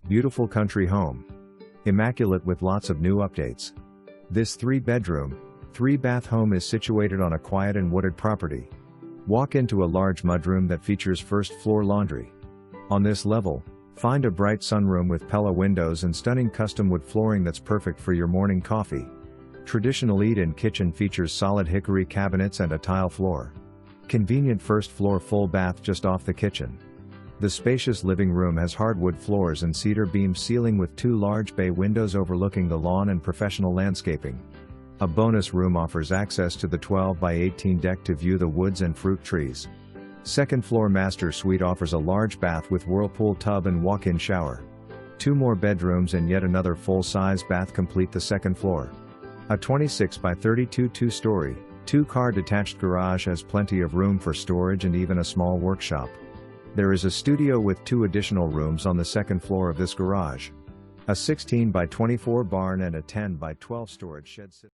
Beautiful country home. Immaculate with lots of new updates. This 3-bedroom, 3-bath home is situated on a quiet and wooded property. Walk into a large mudroom that features first-floor laundry. On this level, find a bright sunroom with Pella windows and stunning custom wood flooring that's perfect for your morning coffee. Traditional eat-in kitchen features solid hickory cabinets and a tile floor. Convenient first-floor full bath just off the kitchen. The spacious living room has hardwood floors and cedar beam ceiling with 2 large bay windows overlooking the lawn and professional landscaping. A bonus room offers access to the 12 by 18 deck to view the woods and fruit trees. Second floor master suite offers a large bath with whirlpool tub and walk-in shower. 2 more bedrooms and yet another full-size bath complete the second floor. A 26 by 32 2-story, 2-car detached garage has plenty of room for storage and even a small workshop. There is a studio with 2 additional rooms on the second floor of this garage. A 16 by 24 barn and a 10 by 12 storage shed sit